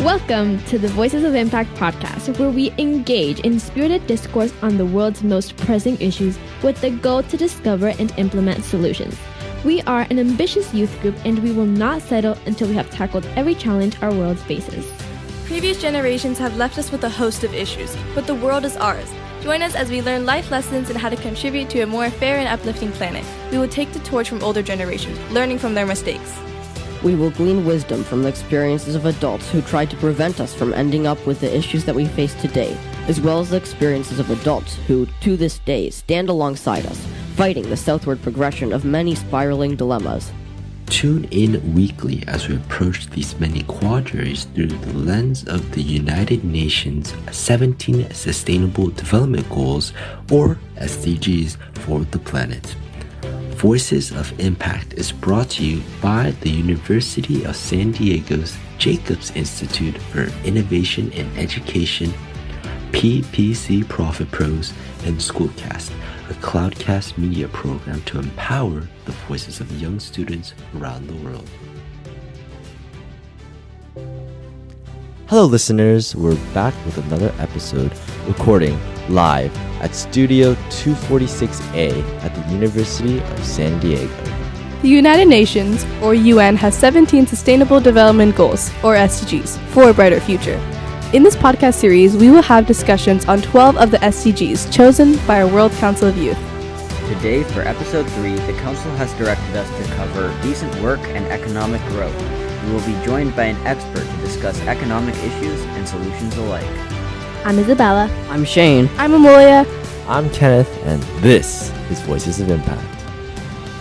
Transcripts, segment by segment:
Welcome to the Voices of Impact podcast, where we engage in spirited discourse on the world's most pressing issues with the goal to discover and implement solutions. We are an ambitious youth group, and we will not settle until we have tackled every challenge our world faces. Previous generations have left us with a host of issues, but the world is ours. Join us as we learn life lessons and how to contribute to a more fair and uplifting planet. We will take the torch from older generations, learning from their mistakes. We will glean wisdom from the experiences of adults who tried to prevent us from ending up with the issues that we face today, as well as the experiences of adults who, to this day, stand alongside us, fighting the southward progression of many spiraling dilemmas. Tune in weekly as we approach these many quadrants through the lens of the United Nations 17 Sustainable Development Goals, or SDGs, for the planet. Voices of Impact is brought to you by the University of San Diego's Jacobs Institute for Innovation in Education, PPC Profit Pros, and SchoolCAST, a Cloudcast Media program to empower the voices of young students around the world. Hello listeners, we're back with another episode, recording live at Studio 246A at the University of San Diego. The United Nations, or UN, has 17 Sustainable Development Goals, or SDGs, for a brighter future. In this podcast series, we will have discussions on 12 of the SDGs chosen by our World Council of Youth. Today, for Episode 3, the Council has directed us to cover decent work and economic growth. We will be joined by an expert to discuss economic issues and solutions alike. I'm Isabella. I'm Shane. I'm Amulya. I'm Kenneth, and this is Voices of Impact.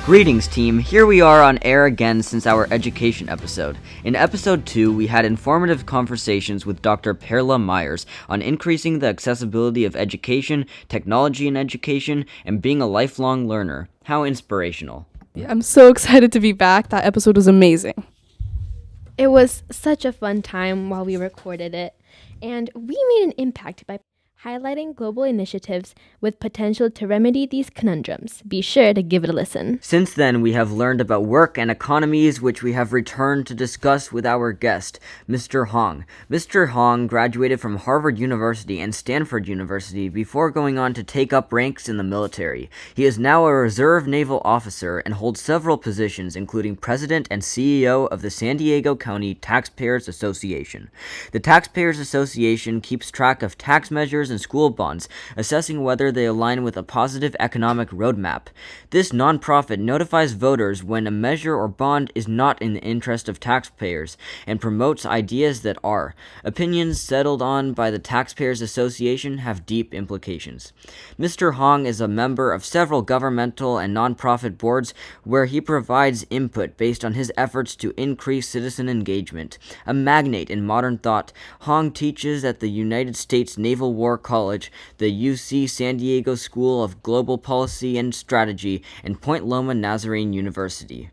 Greetings, team. Here we are on air again since our education episode. In Episode 2, we had informative conversations with Dr. Perla Myers on increasing the accessibility of education, technology in education, and being a lifelong learner. How inspirational. Yeah, I'm so excited to be back. That episode was amazing. It was such a fun time while we recorded it, and we made an impact by highlighting global initiatives with potential to remedy these conundrums. Be sure to give it a listen. Since then, we have learned about work and economies, which we have returned to discuss with our guest, Mr. Hong. Mr. Hong graduated from Harvard University and Stanford University before going on to take up ranks in the military. He is now a reserve naval officer and holds several positions, including president and CEO of the San Diego County Taxpayers Association. The Taxpayers Association keeps track of tax measures and school bonds, assessing whether they align with a positive economic roadmap. This nonprofit notifies voters when a measure or bond is not in the interest of taxpayers and promotes ideas that are. Opinions settled on by the Taxpayers Association have deep implications. Mr. Hong is a member of several governmental and nonprofit boards where he provides input based on his efforts to increase citizen engagement. A magnate in modern thought, Hong teaches at the United States Naval War College, the UC San Diego School of Global Policy and Strategy, and Point Loma Nazarene University.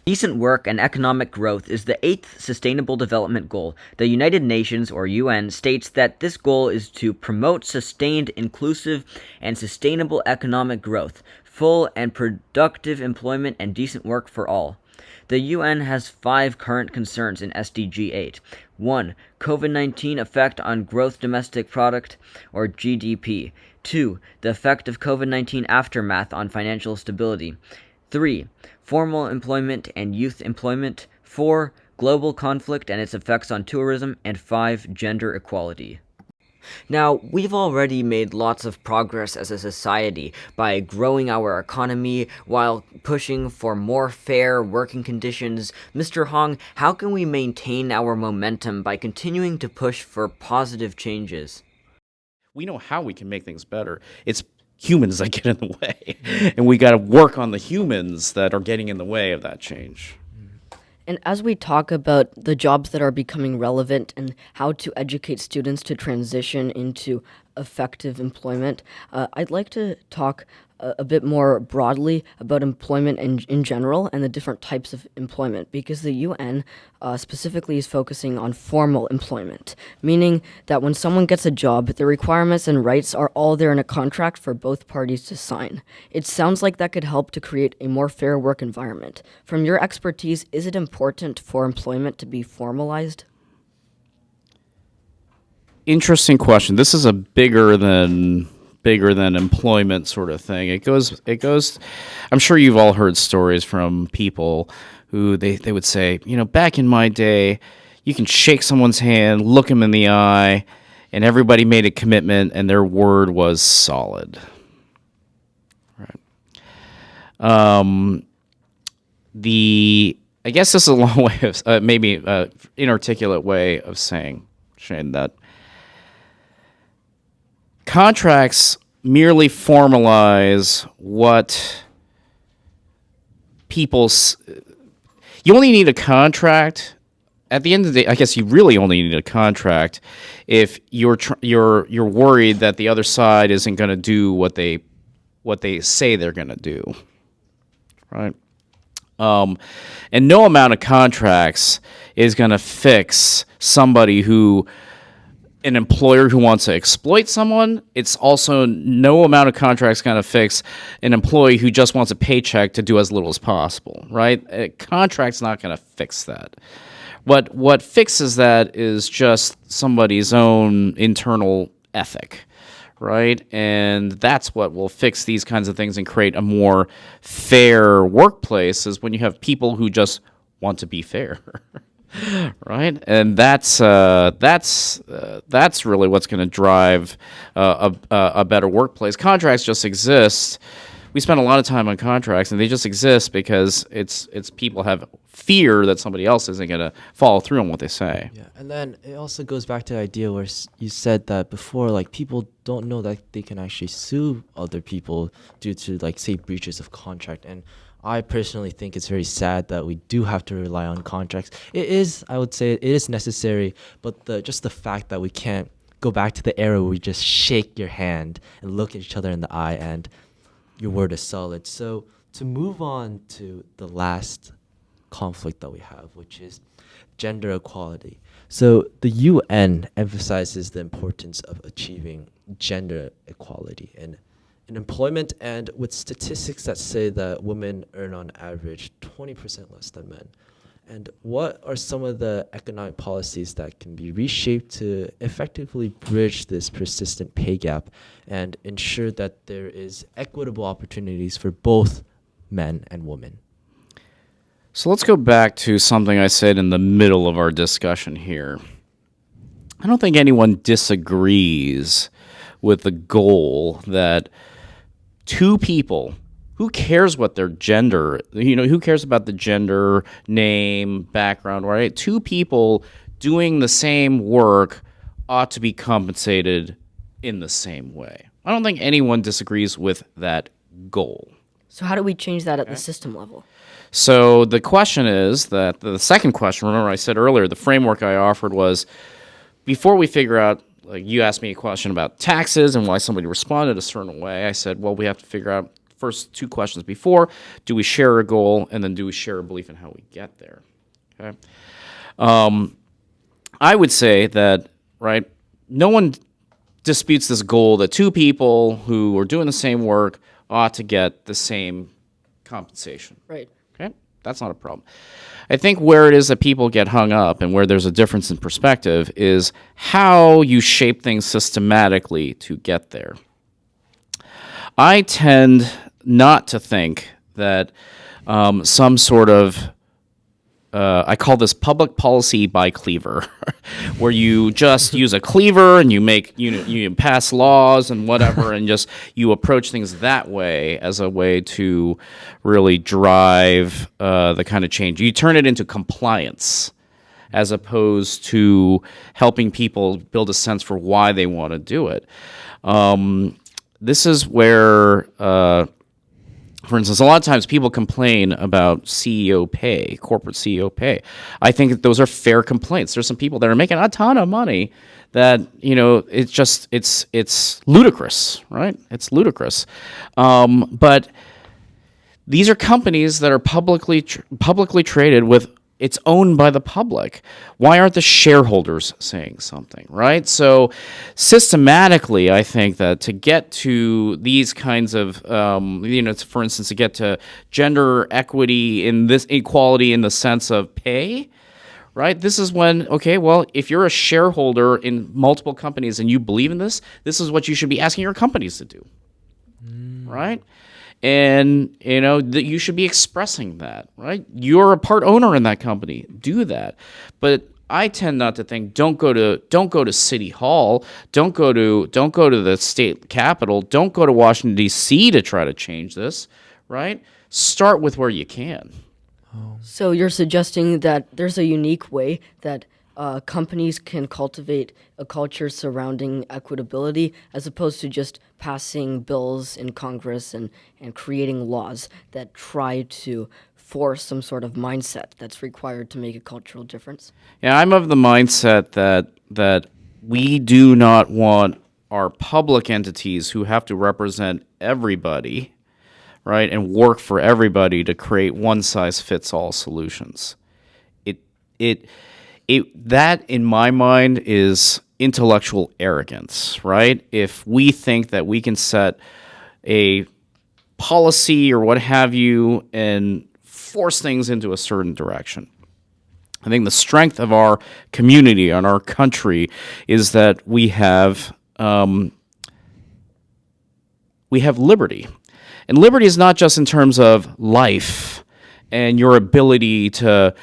Decent work and economic growth is the 8th Sustainable Development Goal. The United Nations, or UN, states that this goal is to promote sustained, inclusive, and sustainable economic growth, full and productive employment, and decent work for all. The UN has 5 current concerns in SDG 8. 1. COVID-19 effect on gross domestic product, or GDP. 2. The effect of COVID-19 aftermath on financial stability. 3. Formal employment and youth employment. 4. Global conflict and its effects on tourism. And 5. Gender equality. Now, we've already made lots of progress as a society by growing our economy while pushing for more fair working conditions. Mr. Hong, how can we maintain our momentum by continuing to push for positive changes? We know how we can make things better. It's humans that get in the way, and we got to work on the humans that are getting in the way of that change. And as we talk about the jobs that are becoming relevant and how to educate students to transition into effective employment, I'd like to talk a bit more broadly about employment in general and the different types of employment, because the UN specifically is focusing on formal employment, meaning that when someone gets a job, the requirements and rights are all there in a contract for both parties to sign. It sounds like that could help to create a more fair work environment. From your expertise, is it important for employment to be formalized? interesting question. This is a bigger than employment sort of thing. It goes. I'm sure you've all heard stories from people who they would say, back in my day, you can shake someone's hand, look them in the eye, and everybody made a commitment, and their word was solid. Right. I guess this is a long way of maybe inarticulate way of saying, Shane, that contracts merely formalize what people's. You only need a contract. At the end of the day, I guess you really only need a contract if you're worried that the other side isn't going to do what they say they're going to do, right? And no amount of contracts is going to fix an employer who wants to exploit someone. It's also no amount of contracts going to fix an employee who just wants a paycheck to do as little as possible, right? A contract's not going to fix that. What fixes that is just somebody's own internal ethic, right? And that's what will fix these kinds of things and create a more fair workplace, is when you have people who just want to be fair. Right, and that's really what's going to drive a better workplace. Contracts just exist. We spend a lot of time on contracts, and they just exist because it's people have fear that somebody else isn't going to follow through on what they say. Yeah, and then it also goes back to the idea where you said that before, like, people don't know that they can actually sue other people due to, like, say, breaches of contract. And I personally think it's very sad that we do have to rely on contracts. I would say it is necessary, but just the fact that we can't go back to the era where we just shake your hand and look at each other in the eye and your word is solid. So to move on to the last conflict that we have, which is gender equality. So the UN emphasizes the importance of achieving gender equality in employment, and with statistics that say that women earn on average 20% less than men. And what are some of the economic policies that can be reshaped to effectively bridge this persistent pay gap and ensure that there is equitable opportunities for both men and women? So let's go back to something I said in the middle of our discussion here. I don't think anyone disagrees with the goal that two people, who cares what their gender, who cares about the gender, name, background, right? Two people doing the same work ought to be compensated in the same way. I don't think anyone disagrees with that goal. So how do we change that at the system level? So the question is that the second question, remember I said earlier, the framework I offered was, before we figure out, like, you asked me a question about taxes and why somebody responded a certain way. I said, well, we have to figure out first two questions before. Do we share a goal? And then do we share a belief in how we get there? Okay. I would say that, right, no one disputes this goal that two people who are doing the same work ought to get the same compensation. Right. Okay. That's not a problem. I think where it is that people get hung up and where there's a difference in perspective is how you shape things systematically to get there. I tend not to think that some sort of I call this public policy by cleaver, where you just use a cleaver and you pass laws and whatever, and just you approach things that way as a way to really drive the kind of change. You turn it into compliance as opposed to helping people build a sense for why they want to do it. This is where for instance, a lot of times people complain about CEO pay, corporate CEO pay. I think that those are fair complaints. There's some people that are making a ton of money that, it's ludicrous, right? It's ludicrous. But these are companies that are publicly traded with, it's owned by the public. Why aren't the shareholders saying something, right? So systematically, I think that to get to these kinds of, for instance, to get to gender equity in this equality in the sense of pay, right? This is when, okay, well, if you're a shareholder in multiple companies and you believe in this is what you should be asking your companies to do, right? And, that you should be expressing that, right? You're a part owner in that company. Do that. But I tend not to think, don't go to City Hall, don't go to the state capitol, don't go to Washington, D.C. to try to change this, right? Start with where you can. So you're suggesting that there's a unique way that companies can cultivate a culture surrounding equitability as opposed to just passing bills in Congress and creating laws that try to force some sort of mindset that's required to make a cultural difference? Yeah, I'm of the mindset that we do not want our public entities who have to represent everybody, right, and work for everybody to create one-size-fits-all solutions. That, in my mind, is intellectual arrogance, right? If we think that we can set a policy or what have you and force things into a certain direction. I think the strength of our community and our country is that we have liberty. And liberty is not just in terms of life and your ability to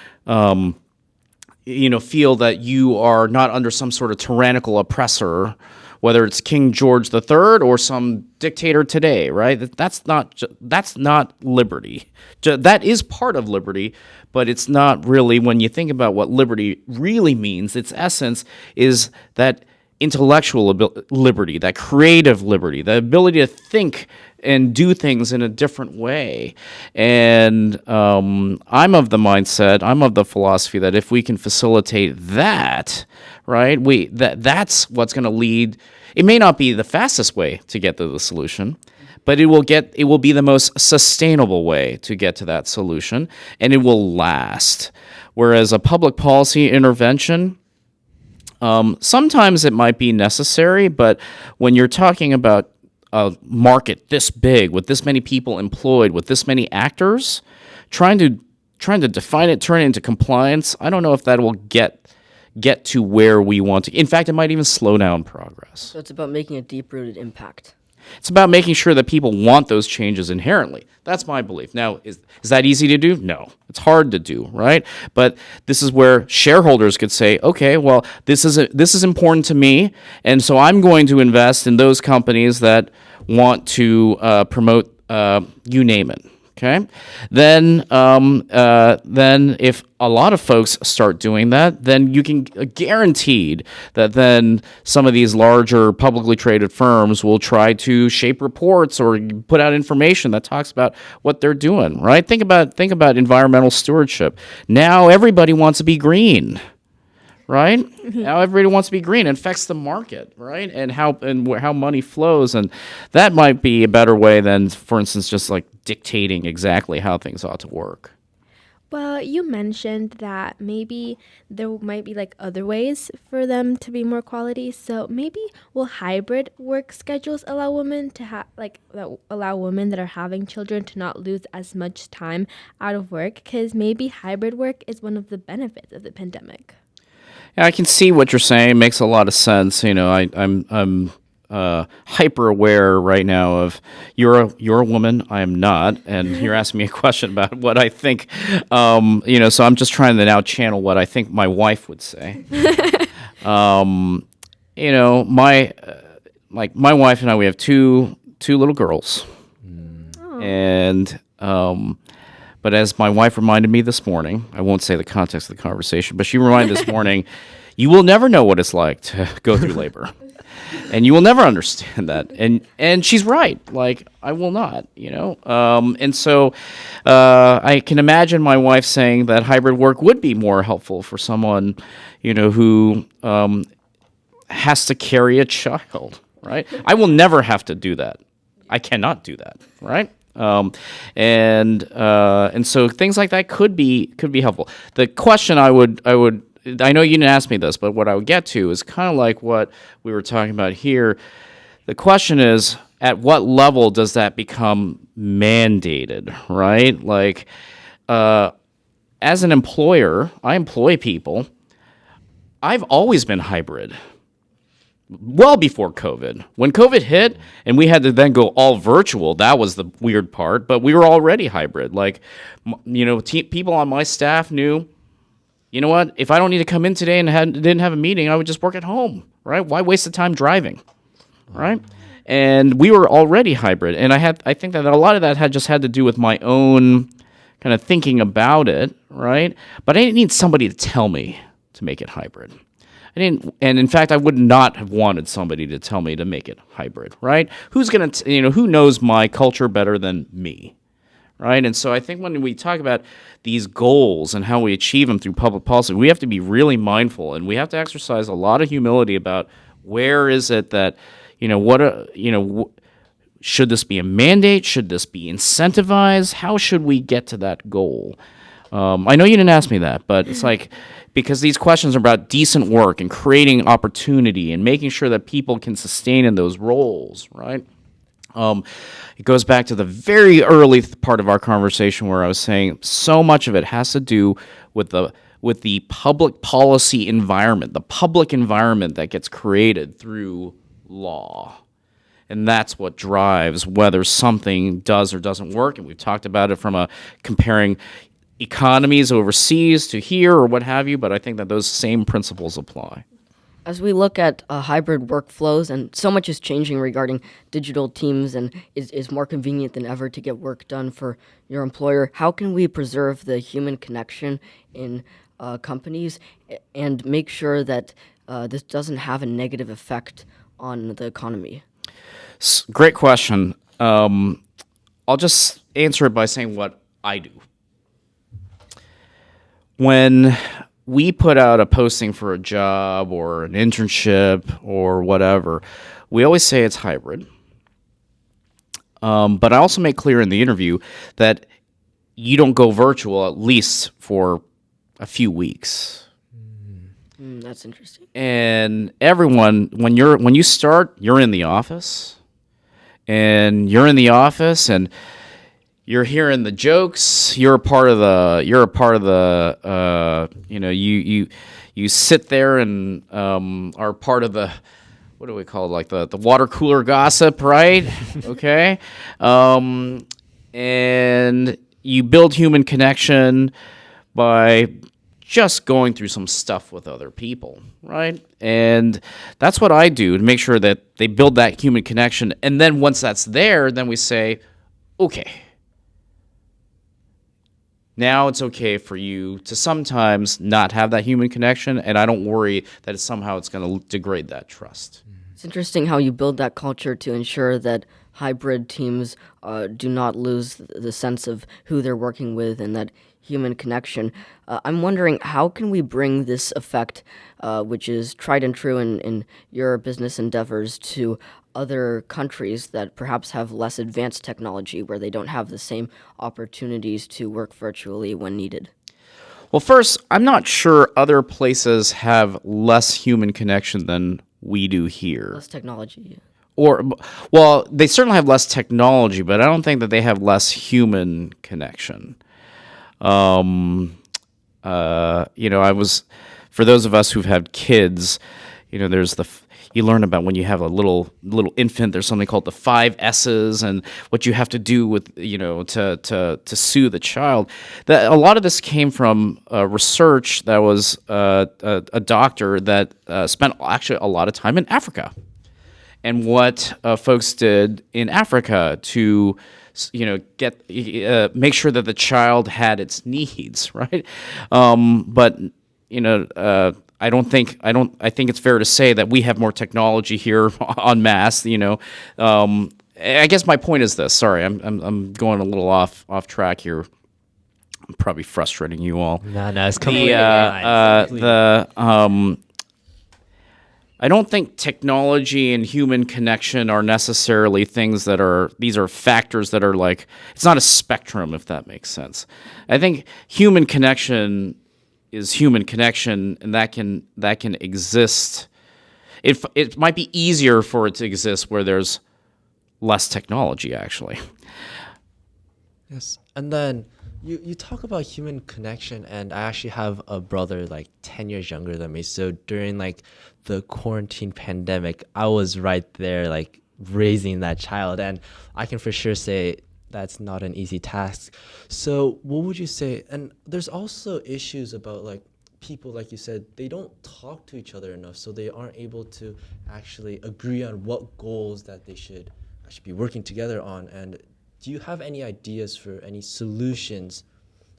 feel that you are not under some sort of tyrannical oppressor, whether it's King George III or some dictator today, right? That's not liberty. That is part of liberty, but it's not really, when you think about what liberty really means, its essence is that intellectual liberty, that creative liberty, the ability to think and do things in a different way. And I'm of the mindset, I'm of the philosophy that if we can facilitate that, right, that's what's going to lead. It may not be the fastest way to get to the solution, but it will be the most sustainable way to get to that solution, and it will last. Whereas a public policy intervention, sometimes it might be necessary, but when you're talking about a market this big, with this many people employed, with this many actors, trying to define it, turn it into compliance, I don't know if that will get to where we want to. In fact, it might even slow down progress. So it's about making a deep-rooted impact. It's about making sure that people want those changes inherently. That's my belief. Now, is that easy to do? No. It's hard to do, right? But this is where shareholders could say, okay, well, this is important to me, and so I'm going to invest in those companies that want to promote, you name it. Okay, then if a lot of folks start doing that, then you can guaranteed that then some of these larger publicly traded firms will try to shape reports or put out information that talks about what they're doing. Right? Think about environmental stewardship. Now everybody wants to be green. Right? Now everybody wants to be green. It affects the market, right? And how money flows, and that might be a better way than, for instance, just like dictating exactly how things ought to work. Well, you mentioned that maybe there might be like other ways for them to be more quality. So maybe will hybrid work schedules allow women to allow women that are having children to not lose as much time out of work? Because maybe hybrid work is one of the benefits of the pandemic. Yeah, I can see what you're saying. It makes a lot of sense. I'm hyper aware right now of you're a woman, I am not, and you're asking me a question about what I think. So I'm just trying to now channel what I think my wife would say. My wife and I, we have two little girls, and but as my wife reminded me this morning, I won't say the context of the conversation, but she reminded this morning, you will never know what it's like to go through labor. And you will never understand that. And she's right. Like, I will not, And so I can imagine my wife saying that hybrid work would be more helpful for someone, who has to carry a child, right? I will never have to do that. I cannot do that, right? And so things like that could be helpful. The question I know you didn't ask me this, but what I would get to is kind of like what we were talking about here. The question is, at what level does that become mandated, right? Like, as an employer, I employ people. I've always been hybrid. Well before COVID. When COVID hit and we had to then go all virtual, that was the weird part, but we were already hybrid. Like, people on my staff knew, you know what, if I don't need to come in today and didn't have a meeting, I would just work at home, right? Why waste the time driving, right? And we were already hybrid. And I think that a lot of that had to do with my own kind of thinking about it, right? But I didn't need somebody to tell me to make it hybrid. And in fact, I would not have wanted somebody to tell me to make it hybrid, right? Who's going to, who knows my culture better than me, right? And so I think when we talk about these goals and how we achieve them through public policy, we have to be really mindful, and we have to exercise a lot of humility about where is it that, should this be a mandate? Should this be incentivized? How should we get to that goal? I know you didn't ask me that, but it's like, because these questions are about decent work and creating opportunity and making sure that people can sustain in those roles, right? It goes back to the very early part of our conversation where I was saying so much of it has to do with the public policy environment, the public environment that gets created through law. And that's what drives whether something does or doesn't work. And we've talked about it from comparing economies overseas to here or what have you, but I think that those same principles apply. As we look at hybrid workflows, and so much is changing regarding digital teams and is more convenient than ever to get work done for your employer, how can we preserve the human connection in companies and make sure that this doesn't have a negative effect on the economy? Great question. I'll just answer it by saying what I do. When we put out a posting for a job or an internship or whatever, we always say it's hybrid. But I also make clear in the interview that you don't go virtual at least for a few weeks. That's interesting. And everyone, when you start, you're in the office, and you're hearing the jokes. You're a part of the. You sit there and are part of the. What do we call it? Like the water cooler gossip, right? Okay, and you build human connection by just going through some stuff with other people, right? And that's what I do to make sure that they build that human connection. And then once that's there, then we say, okay. Now it's okay for you to sometimes not have that human connection, and I don't worry that it's going to degrade that trust. It's interesting how you build that culture to ensure that hybrid teams do not lose the sense of who they're working with and that human connection. I'm wondering, how can we bring this effect, which is tried and true in your business endeavors, to other countries that perhaps have less advanced technology where they don't have the same opportunities to work virtually when needed? Well, first, I'm not sure other places have less human connection than we do here. Less technology. Well, they certainly have less technology, but I don't think that they have less human connection. For those of us who've had kids, there's you learn about when you have a little infant, there's something called the 5 S's and what you have to do with, to soothe the child. A lot of this came from research that was a doctor that spent actually a lot of time in Africa. And what folks did in Africa to make sure that the child had its needs, right? I think it's fair to say that we have more technology here en masse. I guess my point is this. Sorry, I'm going a little off track here. I'm probably frustrating you all. No, it's completely fine. I don't think technology and human connection are necessarily things these are factors that are like, it's not a spectrum, if that makes sense. I think human connection is human connection, and that can exist. It might be easier for it to exist where there's less technology, actually. Yes, and then You talk about human connection, and I actually have a brother like 10 years younger than me. So during like the quarantine pandemic, I was right there like raising that child, and I can for sure say that's not an easy task. So what would you say? And there's also issues about like people, like you said, they don't talk to each other enough, so they aren't able to actually agree on what goals that they should actually be working together on. And do you have any ideas for any solutions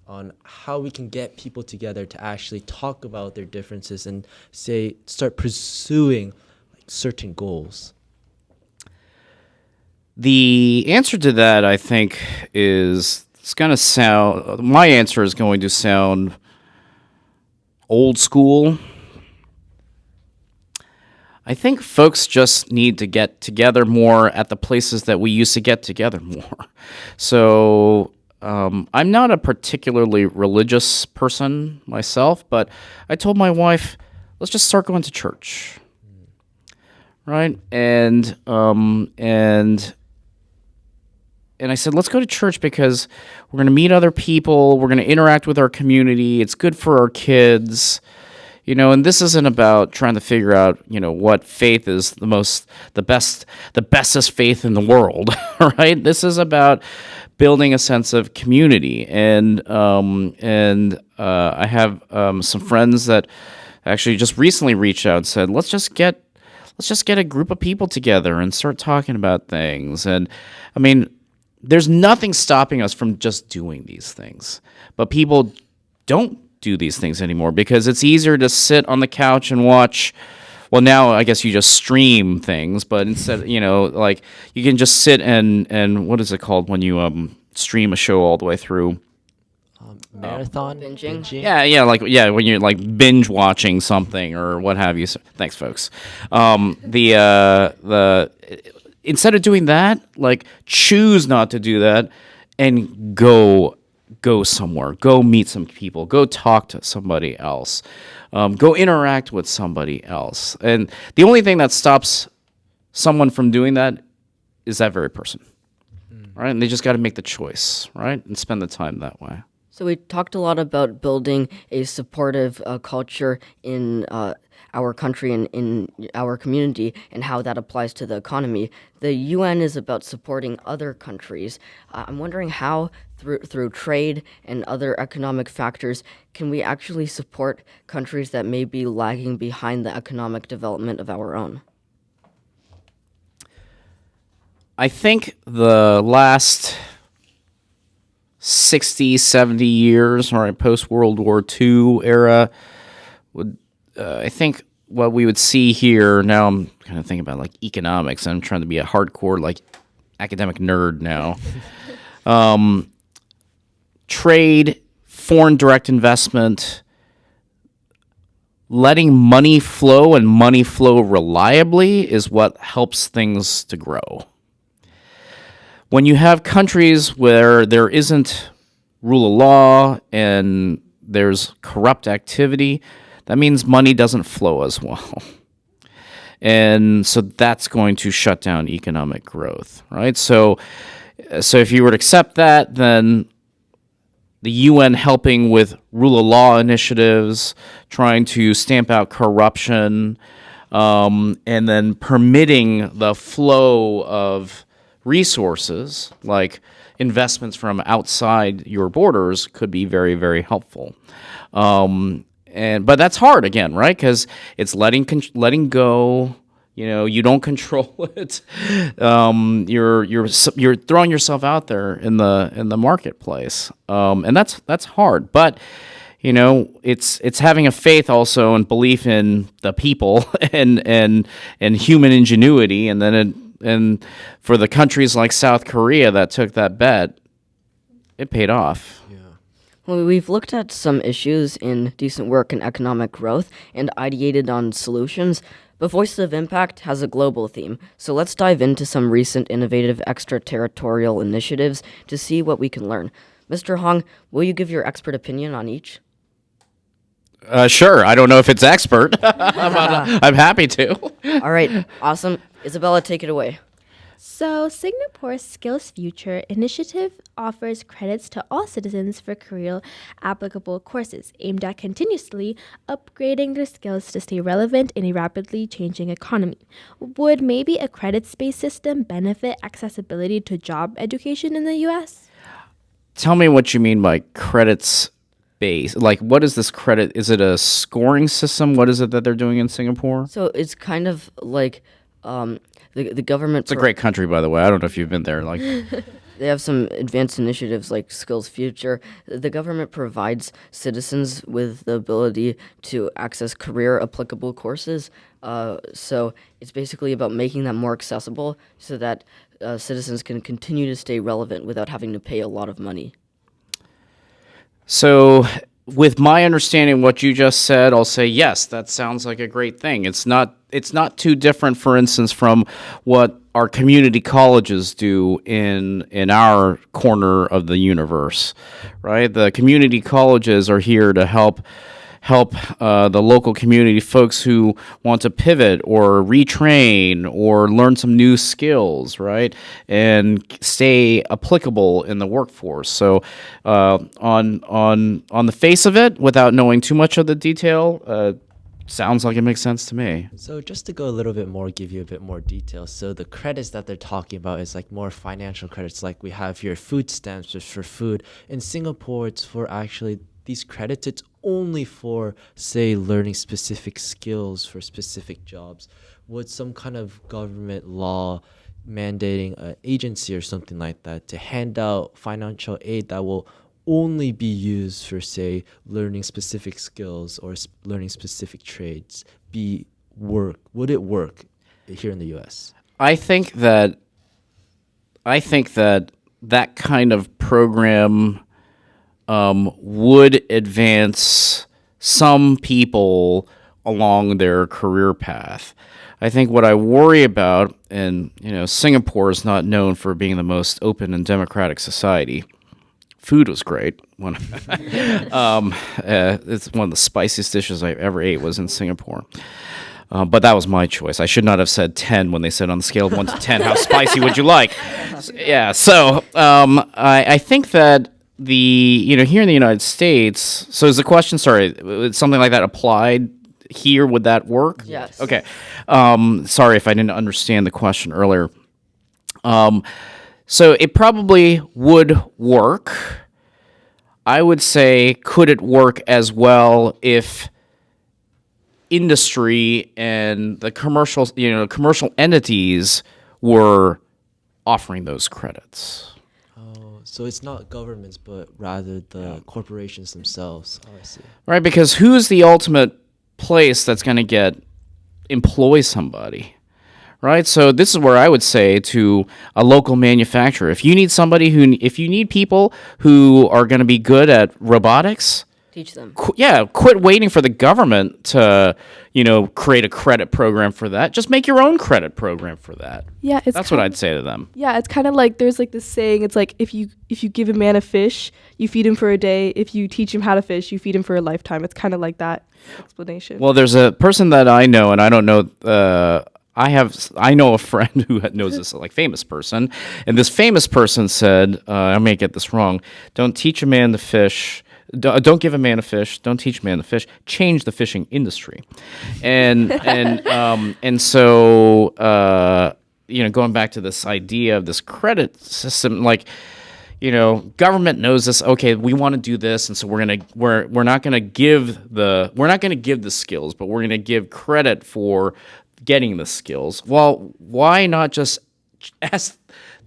on how we can get people together to actually talk about their differences and say start pursuing like certain goals? The answer to that, I think, is it's going to sound. My answer is going to sound old school. I think folks just need to get together more at the places that we used to get together more. So I'm not a particularly religious person myself, but I told my wife, let's just start going to church, right? And I said, let's go to church because we're going to meet other people. We're going to interact with our community. It's good for our kids. And this isn't about trying to figure out, what faith is the bestest faith in the world, right? This is about building a sense of community. And I have some friends that actually just recently reached out and said, let's just get a group of people together and start talking about things. And I mean, there's nothing stopping us from just doing these things, but people don't do these things anymore because it's easier to sit on the couch and watch. Well, now I guess you just stream things, but instead, like you can just sit and what is it called when you stream a show all the way through? Marathon binging? Yeah, when you're like binge watching something or what have you. So, thanks, folks. Instead of doing that, like choose not to do that and go somewhere, go meet some people, go talk to somebody else, go interact with somebody else. And the only thing that stops someone from doing that is that very person, right? And they just got to make the choice, right? And spend the time that way. So we talked a lot about building a supportive culture in our country and in our community and how that applies to the economy. The UN is about supporting other countries. I'm wondering how, through trade and other economic factors, can we actually support countries that may be lagging behind the economic development of our own? I think the last 60, 70 years, right, post-World War II era, I think what we would see here, now I'm kind of thinking about like economics, I'm trying to be a hardcore like academic nerd now. Trade, foreign direct investment, letting money flow and money flow reliably is what helps things to grow. When you have countries where there isn't rule of law and there's corrupt activity, that means money doesn't flow as well. And so that's going to shut down economic growth, right? So if you were to accept that, then the UN helping with rule of law initiatives, trying to stamp out corruption, and then permitting the flow of resources like investments from outside your borders could be very, very helpful. But that's hard again, right? Because it's letting go. You don't control it. You're throwing yourself out there in the marketplace, and that's hard. But it's having a faith also and belief in the people and human ingenuity, and then and for the countries like South Korea that took that bet, it paid off. Well, we've looked at some issues in decent work and economic growth and ideated on solutions, but Voices of Impact has a global theme, so let's dive into some recent innovative extraterritorial initiatives to see what we can learn. Mr. Hong, will you give your expert opinion on each? Sure. I don't know if it's expert. I'm happy to. All right, awesome. Isabella, take it away. So, Singapore's Skills Future initiative offers credits to all citizens for career applicable courses aimed at continuously upgrading their skills to stay relevant in a rapidly changing economy. Would maybe a credits-based system benefit accessibility to job education in the US? Tell me what you mean by credits based. Like, what is this credit? Is it a scoring system? What is it that they're doing in Singapore? So it's kind of like the government. It's a great country, by the way. I don't know if you've been there. Like, They have some advanced initiatives like Skills Future. The government provides citizens with the ability to access career applicable courses. So it's basically about making them more accessible so that citizens can continue to stay relevant without having to pay a lot of money. so with my understanding what you just said, I'll say yes. That sounds like a great thing. It's not too different, for instance, from what our community colleges do in our corner of the universe, right? The community colleges are here to help the local community folks who want to pivot or retrain or learn some new skills, right, and stay applicable in the workforce. So, on the face of it, without knowing too much of the detail, sounds like it makes sense to me. So just to go a little bit more, give you a bit more detail. So the credits that they're talking about is like more financial credits, like we have here food stamps just for food. In Singapore, it's for actually these credits, it's only for, say, learning specific skills for specific jobs. Would some kind of government law mandating an agency or something like that to hand out financial aid that will only be used for, say, learning specific skills or learning specific trades would it work here in the US? I think that that kind of program would advance some people along their career path. I think what I worry about, and Singapore is not known for being the most open and democratic society. Food was great. It's one of the spiciest dishes I ever ate was in Singapore. But that was my choice. I should not have said 10 when they said on the scale of 1 to 10, how spicy would you like? Yeah, so I think that here in the United States, so is the question, sorry, would something like that applied here? Would that work? Yes. Okay. Sorry if I didn't understand the question earlier. So it probably would work. I would say, could it work as well if industry and the commercial entities were offering those credits? So it's not governments, but rather the corporations themselves. Oh, I see. Right, because who's the ultimate place that's going to employ somebody? Right, so this is where I would say to a local manufacturer, if you need people who are going to be good at robotics, Teach them. Quit waiting for the government to, create a credit program for that. Just make your own credit program for that. Yeah, that's what I'd say to them. Yeah, it's kind of like there's like this saying. It's like if you give a man a fish, you feed him for a day. If you teach him how to fish, you feed him for a lifetime. It's kind of like that explanation. Well, there's a person that I know, and I don't know. I know a friend who knows this famous person, and this famous person said, I may get this wrong. Don't teach a man to fish. Don't give a man a fish. Don't teach a man to fish. Change the fishing industry, and so going back to this idea of this credit system, government knows this. Okay, we want to do this, and so we're not gonna give the skills, but we're gonna give credit for getting the skills. Well, why not just ask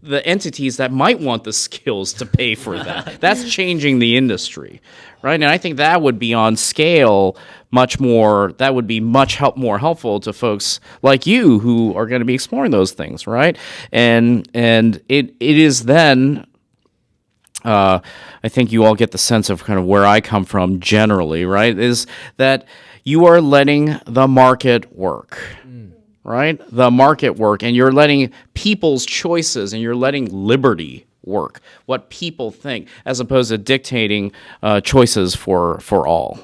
the entities that might want the skills to pay for that? That's changing the industry, right? And I think that would be on scale much more. That would be more helpful to folks like you who are going to be exploring those things, right? And it is then. I think you all get the sense of kind of where I come from generally, right? Is that you are letting the market work. Right? The market work, and you're letting people's choices and you're letting liberty work, what people think, as opposed to dictating choices for all.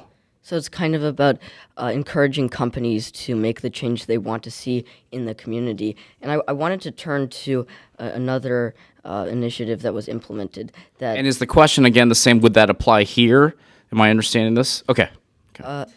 So it's kind of about encouraging companies to make the change they want to see in the community. And I wanted to turn to another initiative that was implemented. And is the question again the same? Would that apply here? Am I understanding this? Okay. That's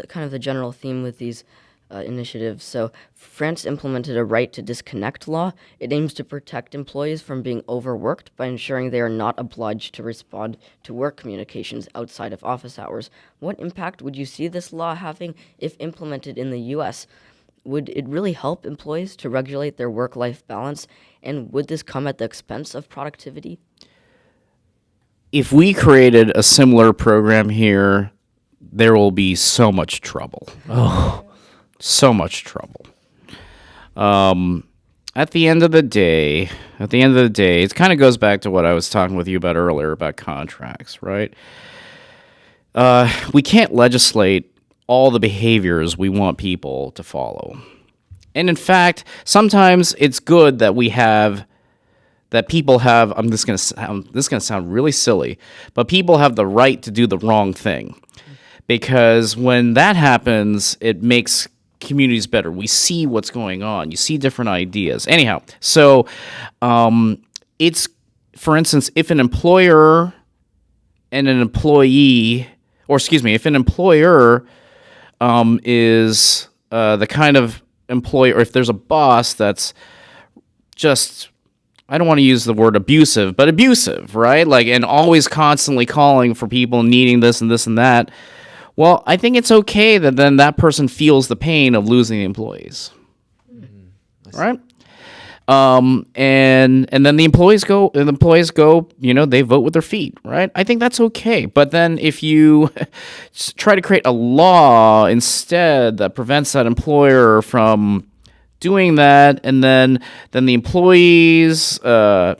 kind of the general theme with these initiatives. So France implemented a right to disconnect law. It aims to protect employees from being overworked by ensuring they are not obliged to respond to work communications outside of office hours. What impact would you see this law having if implemented in the U.S.? Would it really help employees to regulate their work-life balance? And would this come at the expense of productivity? If we created a similar program here, there will be so much trouble. So much trouble. At the end of the day, it kind of goes back to what I was talking with you about earlier about contracts, right? We can't legislate all the behaviors we want people to follow. And in fact, sometimes it's good that people have, this is going to sound really silly, but people have the right to do the wrong thing. Because when that happens, it makes communities better. We see what's going on. You see different ideas. Anyhow, so it's, for instance, if an employer and an employee, if an employer is the kind of employer, or if there's a boss that's just, I don't want to use the word abusive, but abusive, right? Like, and always constantly calling for people needing this and this and that. Well, I think it's okay that then that person feels the pain of losing the employees, right? And then the employees go, they vote with their feet, right? I think that's okay. But then if you try to create a law instead that prevents that employer from doing that, and then the employees, I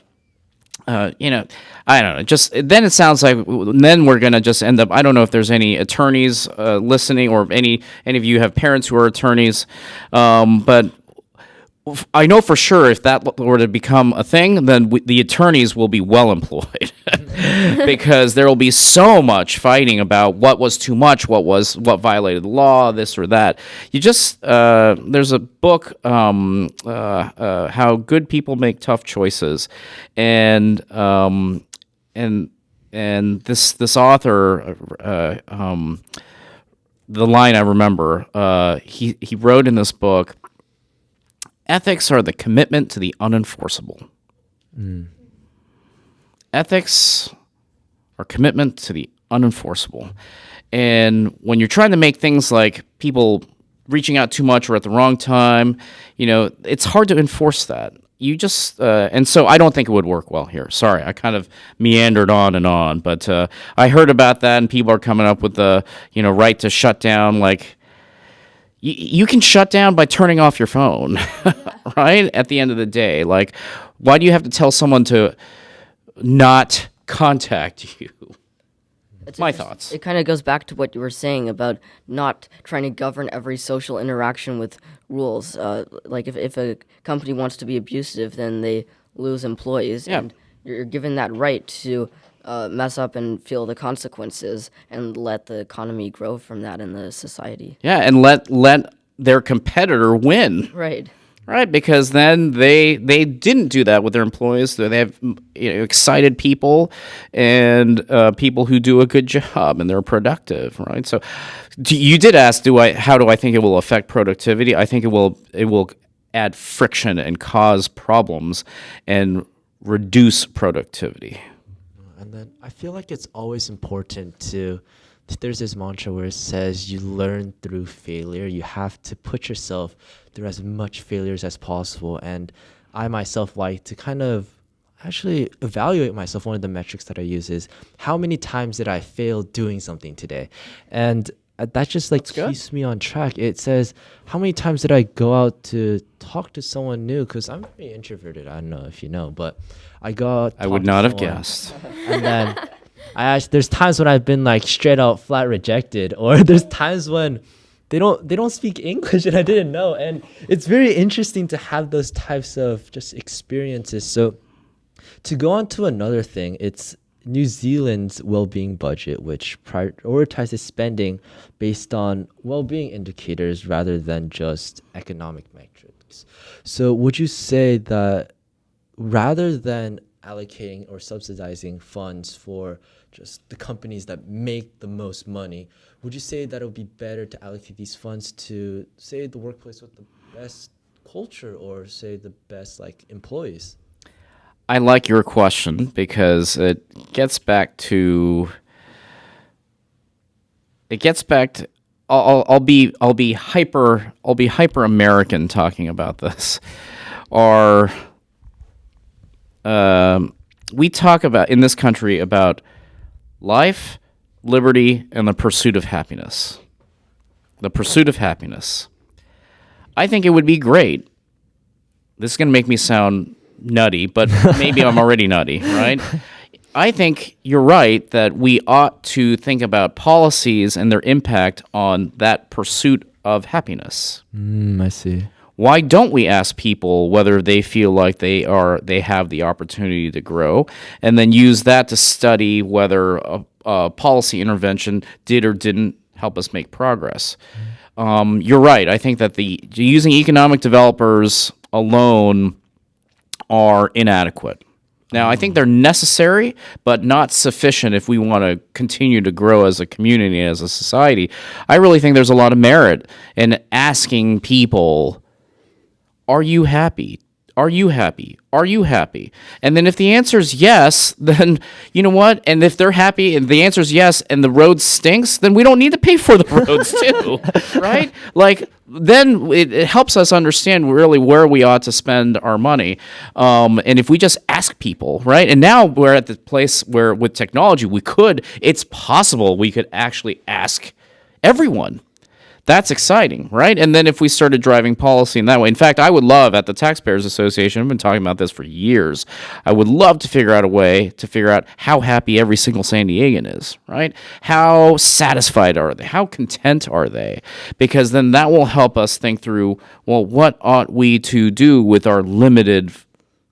don't know. Just then it sounds like then we're gonna just end up. I don't know if there's any attorneys listening, or any of you have parents who are attorneys, but I know for sure if that were to become a thing, then the attorneys will be well employed because there will be so much fighting about what was too much, what violated the law, this or that. You just there's a book, How Good People Make Tough Choices, and this author, the line I remember, he wrote in this book, ethics are the commitment to the unenforceable. Ethics are commitment to the unenforceable. And when you're trying to make things like people reaching out too much or at the wrong time, it's hard to enforce that. You just, and so I don't think it would work well here. Sorry, I kind of meandered on and on, but I heard about that, and people are coming up with the, right to shut down. Like, you can shut down by turning off your phone, right? At the end of the day, like, why do you have to tell someone to not contact you? My thoughts. It kind of goes back to what you were saying about not trying to govern every social interaction with rules. Like if a company wants to be abusive, then they lose employees. Yeah. And you're given that right to mess up and feel the consequences and let the economy grow from that in the society. Yeah, and let their competitor win. Right. Right, because then they didn't do that with their employees. So they have excited people and people who do a good job and they're productive, right? So you did ask, how do I think it will affect productivity? I think it will add friction and cause problems and reduce productivity. And then I feel like it's always important there's this mantra where it says you learn through failure. You have to put yourself through as much failures as possible. And I myself like to kind of actually evaluate myself. One of the metrics that I use is how many times did I fail doing something today? And that just keeps me on track. It says, how many times did I go out to talk to someone new? Because I'm very introverted. I don't know if you know, but I go out. I would not have guessed. And then there's times when I've been straight out flat rejected, or there's times when they don't speak English and I didn't know. And it's very interesting to have those types of just experiences. So to go on to another thing, it's New Zealand's well-being budget, which prioritizes spending based on well-being indicators rather than just economic metrics. So would you say that rather than allocating or subsidizing funds for just the companies that make the most money, would you say that it would be better to allocate these funds to, say, the workplace with the best culture or, say, the best like employees? I like your question because it gets back to. I'll be hyper American talking about this. We talk about in this country about life, liberty, and the pursuit of happiness. The pursuit of happiness. I think it would be great. This is going to make me sound nutty, but maybe I'm already nutty, right? I think you're right that we ought to think about policies and their impact on that pursuit of happiness. I see. Why don't we ask people whether they feel like they have the opportunity to grow, and then use that to study whether a policy intervention did or didn't help us make progress? You're right. I think that using economic developers alone are inadequate. Now, I think they're necessary, but not sufficient if we want to continue to grow as a community, as a society. I really think there's a lot of merit in asking people, are you happy? Are you happy? Are you happy? And then if the answer is yes, then you know what? And if they're happy and the answer is yes and the road stinks, then we don't need to pay for the roads too, right? Like then it helps us understand really where we ought to spend our money. And if we just ask people, right? And now we're at the place where with technology, it's possible we could actually ask everyone. That's exciting, right? And then if we started driving policy in that way, in fact, I would love at the Taxpayers Association, I've been talking about this for years, I would love to figure out a way to figure out how happy every single San Diegan is, right? How satisfied are they? How content are they? Because then that will help us think through, well, what ought we to do with our limited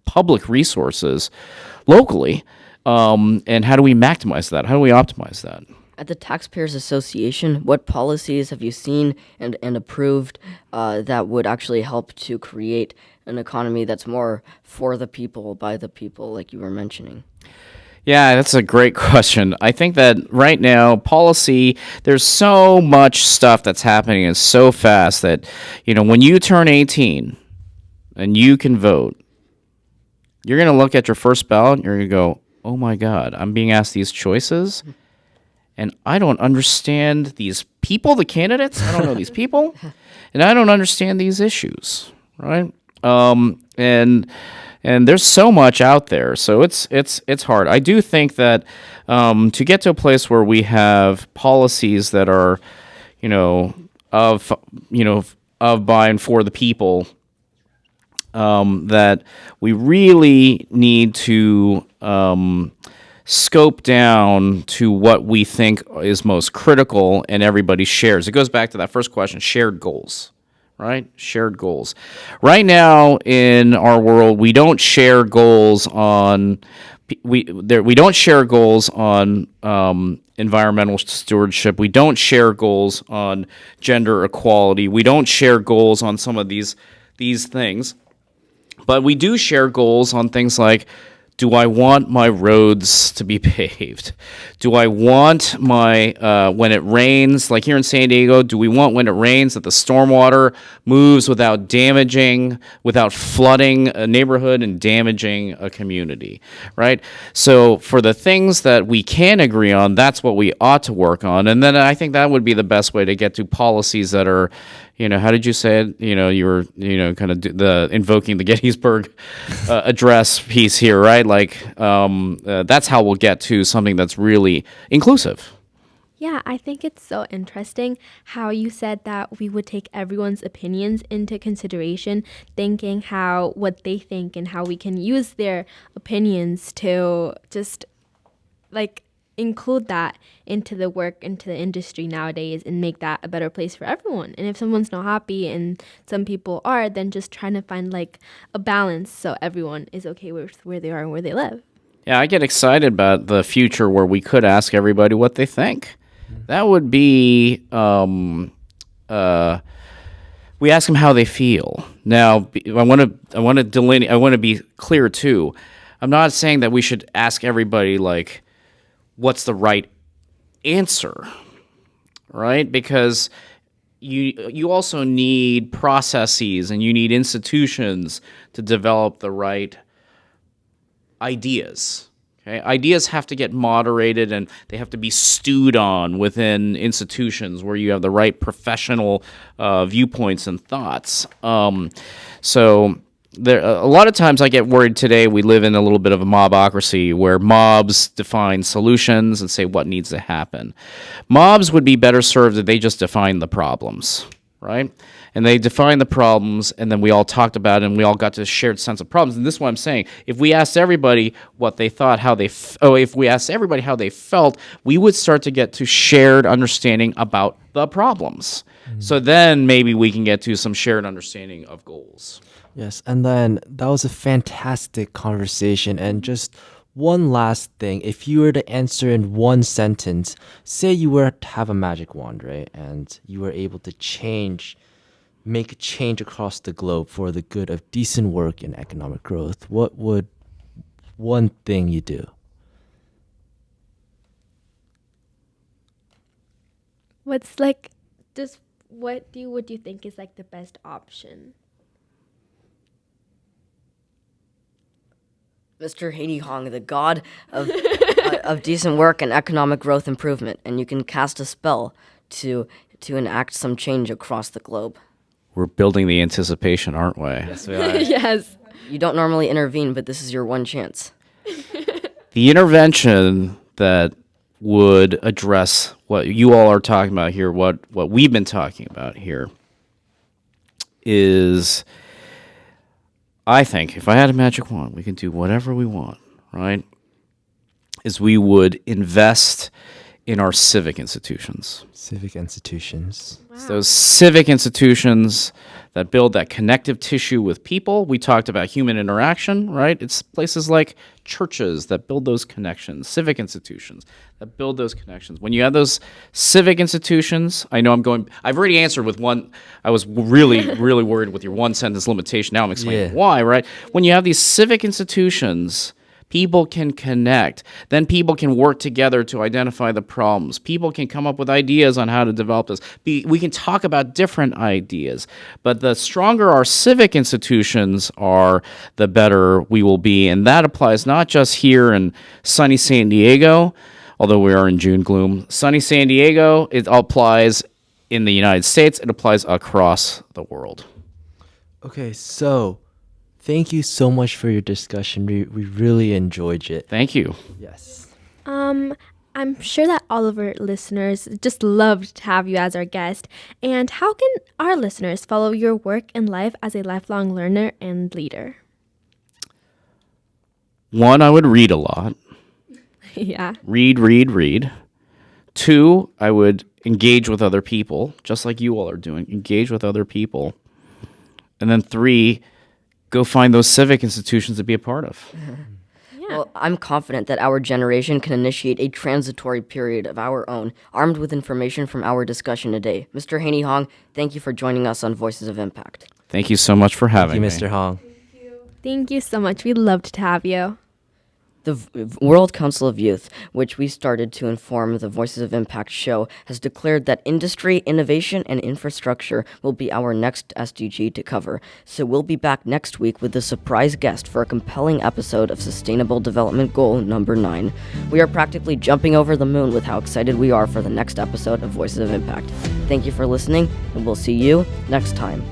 public resources locally, and how do we maximize that? How do we optimize that? At the Taxpayers Association, what policies have you seen and approved that would actually help to create an economy that's more for the people, by the people, like you were mentioning? Yeah, that's a great question. I think that right now, policy, there's so much stuff that's happening and so fast that, when you turn 18 and you can vote, you're going to look at your first ballot and you're going to go, oh my God, I'm being asked these choices. And I don't understand these people, the candidates. I don't know these people, and I don't understand these issues, right? And there's so much out there, so it's hard. I do think that to get to a place where we have policies that are, of by and for the people, that we really need to scope down to what we think is most critical and everybody shares. It goes back to that first question, shared goals, right? Shared goals. Right now in our world, we don't share goals on environmental stewardship. We don't share goals on gender equality. We don't share goals on some of these things. But we do share goals on things like, do I want my roads to be paved? Do I want my, when it rains, like here in San Diego, do we want when it rains that the stormwater moves without flooding a neighborhood and damaging a community, right? So for the things that we can agree on, that's what we ought to work on. And then I think that would be the best way to get to policies that are, how did you say it? You were, kind of invoking the Gettysburg Address piece here, right? Like, that's how we'll get to something that's really inclusive. Yeah, I think it's so interesting how you said that we would take everyone's opinions into consideration, thinking what they think and how we can use their opinions to just include that into the work, into the industry nowadays and make that a better place for everyone. And if someone's not happy and some people are, then just trying to find a balance so everyone is okay with where they are and where they live. Yeah, I get excited about the future where we could ask everybody what they think. That would be we ask them how they feel. Now, I want to delineate. I want to be clear too. I'm not saying that we should ask everybody like, what's the right answer, right? Because you also need processes and you need institutions to develop the right ideas. Okay? Ideas have to get moderated and they have to be stewed on within institutions where you have the right professional viewpoints and thoughts. So there, a lot of times I get worried today we live in a little bit of a mobocracy where mobs define solutions and say what needs to happen. Mobs would be better served if they just define the problems, right? And they define the problems, and then we all talked about it, and we all got to a shared sense of problems. And this is what I'm saying. If we asked everybody what they thought, if we asked everybody how they felt, we would start to get to shared understanding about the problems. So then maybe we can get to some shared understanding of goals. Yes, and then that was a fantastic conversation. And just one last thing, if you were to answer in one sentence, say you were to have a magic wand, right? And you were able to make a change across the globe for the good of decent work and economic growth, what would one thing you do? What's like, just what do you think is like the best option? Mr. Haney Hong, the god of of decent work and economic growth improvement, and you can cast a spell to enact some change across the globe. We're building the anticipation, aren't we? Yes, we are. Yes. You don't normally intervene, but this is your one chance. The intervention that would address what you all are talking about here, what we've been talking about here, is, I think, if I had a magic wand, we can do whatever we want, right? Is we would invest in our civic institutions. Civic institutions. It's those civic institutions that build that connective tissue with people. We talked about human interaction, right? It's places like churches that build those connections, civic institutions that build those connections. When you have those civic institutions, I've already answered with one. I was really, really worried with your one sentence limitation. Now I'm explaining why, right? When you have these civic institutions, people can connect. Then people can work together to identify the problems. People can come up with ideas on how to develop this. We can talk about different ideas. But the stronger our civic institutions are, the better we will be. And that applies not just here in sunny San Diego, although we are in June gloom. Sunny San Diego, it applies in the United States. It applies across the world. Okay, so thank you so much for your discussion. We really enjoyed it. Thank you. Yes. I'm sure that all of our listeners just loved to have you as our guest. And how can our listeners follow your work and life as a lifelong learner and leader? One, I would read a lot. Yeah. Read. Two, I would engage with other people, just like you all are doing. Engage with other people. And then three, go find those civic institutions to be a part of. Yeah. Well, I'm confident that our generation can initiate a transitory period of our own, armed with information from our discussion today. Mr. Haney Hong, thank you for joining us on Voices of Impact. Thank you so much for having me. Thank you, Mr. Hong. Thank you so much. We loved to have you. The World Council of Youth, which we started to inform the Voices of Impact show, has declared that industry, innovation, and infrastructure will be our next SDG to cover. So we'll be back next week with a surprise guest for a compelling episode of Sustainable Development Goal number 9. We are practically jumping over the moon with how excited we are for the next episode of Voices of Impact. Thank you for listening, and we'll see you next time.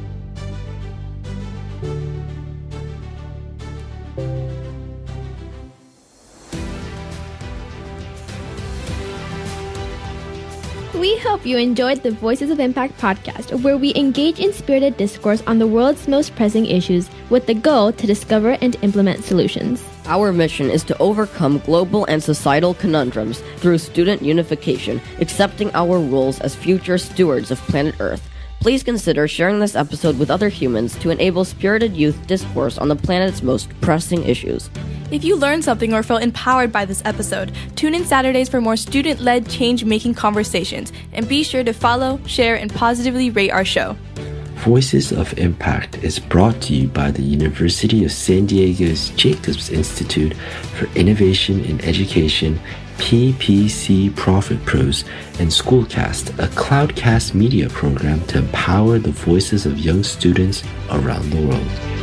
We hope you enjoyed the Voices of Impact podcast, where we engage in spirited discourse on the world's most pressing issues with the goal to discover and implement solutions. Our mission is to overcome global and societal conundrums through student unification, accepting our roles as future stewards of planet Earth. Please consider sharing this episode with other humans to enable spirited youth discourse on the planet's most pressing issues. If you learned something or felt empowered by this episode, tune in Saturdays for more student-led change-making conversations, and be sure to follow, share, and positively rate our show. Voices of Impact is brought to you by the University of San Diego's Jacobs Institute for Innovation in Education, PPC Profit Pros, and SchoolCAST, a Cloudcast Media program to empower the voices of young students around the world.